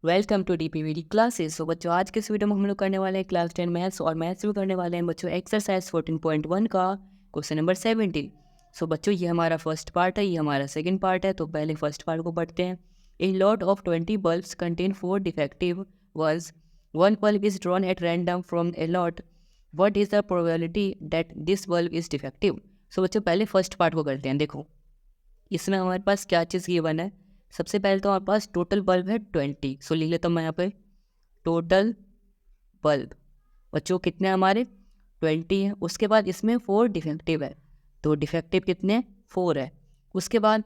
Welcome to DPVD classes. So बच्चों, आज के इस वीडियो में हम लोग करने वाले हैं क्लास 10 मैथ्स और मैथ्स भी करने वाले हैं बच्चों एक्सरसाइज 14.1 का क्वेश्चन नंबर 17। सो बच्चों, ये हमारा फर्स्ट पार्ट है, ये हमारा सेकंड पार्ट है। तो पहले फर्स्ट पार्ट को पढ़ते हैं। A lot of 20 bulbs contain 4 defective ones. One bulb is drawn at random from a lot. What is the probability that this bulb is defective? सो बच्चों, पहले फर्स्ट पार्ट को करते हैं। देखो, इसमें हमारे पास क्या चीज़ गिवन है। सबसे पहले तो हमारे पास टोटल बल्ब है 20। सो लिख लेता हूँ मैं यहाँ पे टोटल बल्ब। बच्चों कितने हमारे 20 हैं। उसके बाद इसमें 4 डिफेक्टिव है, तो डिफेक्टिव कितने 4 है। उसके बाद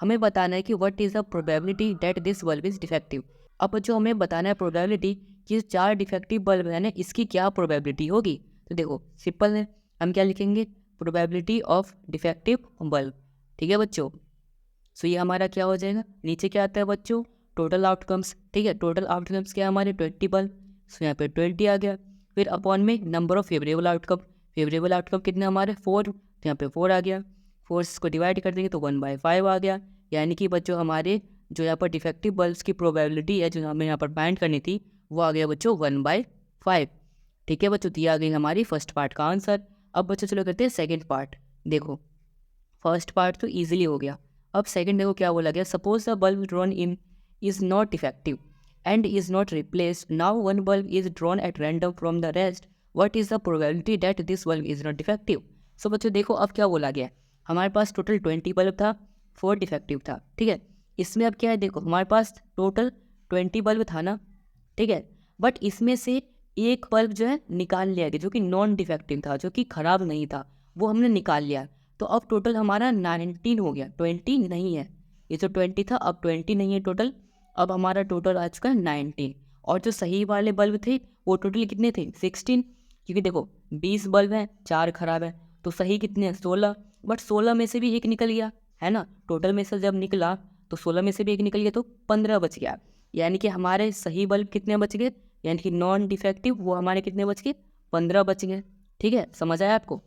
हमें बताना है कि what is the probability that this bulb is defective. अब बच्चों हमें बताना है प्रोबेबिलिटी कि 4 डिफेक्टिव बल्ब है ना, इसकी क्या प्रोबेबिलिटी होगी। तो देखो सिंपल है, हम क्या लिखेंगे, प्रोबेबिलिटी ऑफ डिफेक्टिव बल्ब। ठीक है बच्चों। सो ये हमारा क्या हो जाएगा, नीचे क्या आता है बच्चों, टोटल आउटकम्स। ठीक है, टोटल आउटकम्स क्या है हमारे 20 बल्ब। सो यहाँ पे 20 आ गया। फिर अपॉन में number of favourable outcome. Favourable outcome कितने हमारे 4, तो यहाँ पे 4 आ गया। 4 को डिवाइड कर देंगे तो 1/5 आ गया। यानी कि बच्चों हमारे जो यहाँ पर डिफेक्टिव बल्ब्स की प्रोबेबिलिटी है जो हमें यहाँ पर फाइंड करनी थी, वो आ गया बच्चों 1/5। ठीक है बच्चों, दिया गई हमारी फर्स्ट पार्ट का आंसर। अब बच्चों चलो करते हैं सेकेंड पार्ट। देखो फर्स्ट पार्ट तो ईजिली हो गया। अब सेकंड देखो क्या बोला गया, suppose the bulb drawn in is not effective and is not replaced. Now one bulb is drawn at random from the rest. What is the probability that this bulb is not effective. So बच्चों देखो अब क्या बोला गया, हमारे पास total 20 bulb था, 4 defective था। ठीक है, इसमें अब क्या है, देखो हमारे पास टोटल 20 बल्ब था ना। ठीक है, बट इसमें से एक बल्ब जो है निकाल लिया गया जो कि नॉन डिफेक्टिव था, जो कि खराब नहीं था, वो हमने निकाल लिया। तो अब टोटल हमारा 19 हो गया, 20 नहीं है। ये जो 20 था अब 20 नहीं है टोटल, अब हमारा टोटल आ चुका है 19। और जो सही वाले बल्ब थे वो टोटल कितने थे 16। क्योंकि देखो 20 बल्ब हैं, 4 खराब है, तो सही कितने हैं 16। बट 16 में से भी एक निकल गया है ना, टोटल में से जब निकला तो 16 में से भी एक निकल गया तो 15 बच गया। यानी कि हमारे सही बल्ब कितने बच गए, यानी कि नॉन डिफेक्टिव वो हमारे कितने बच गए, 15 बच गए। ठीक है, समझ आया आपको।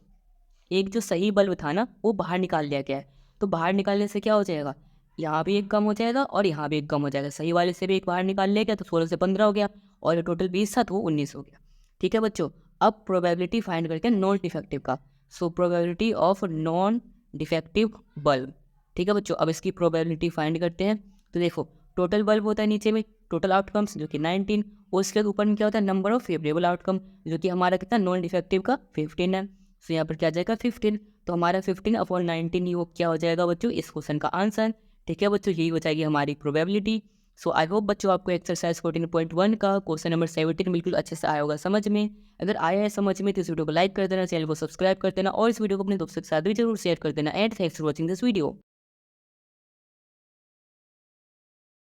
एक जो सही बल्ब था ना वो बाहर निकाल लिया गया है, तो बाहर निकालने से क्या हो जाएगा, यहाँ भी एक कम हो जाएगा और यहाँ भी एक कम हो जाएगा। सही वाले से भी एक बाहर निकाल लिया गया तो 16 से 15 हो गया, और ये टोटल 20 था तो वो 19 हो गया। ठीक है बच्चों, अब प्रोबेबिलिटी फाइंड करते हैं नॉन डिफेक्टिव का। So probability of non defective bulb. ठीक है बच्चों, अब इसकी प्रोबेबिलिटी फाइंड करते हैं। तो देखो टोटल बल्ब होता है नीचे में टोटल आउटकम्स जो कि 19, उसके ऊपर में क्या होता है नंबर ऑफ फेवरेबल आउटकम जो कि हमारा कितना नॉन डिफेक्टिव का 15 है। सो यहाँ पर क्या जाएगा 15, तो हमारा 15/19 ये क्या हो जाएगा बच्चों इस क्वेश्चन का आंसर। ठीक है बच्चों, यही हो जाएगी हमारी प्रोबेबिलिटी। सो आई होप बच्चों आपको एक्सरसाइज 14.1 का क्वेश्चन नंबर 17 बिल्कुल अच्छे से आया होगा समझ में। अगर आया है समझ में तो इस वीडियो को लाइक कर देना, चैनल को सब्सक्राइब कर देना और इस वीडियो को अपने दोस्तों के साथ भी जरूर शेयर कर देना। And thanks for watching this video.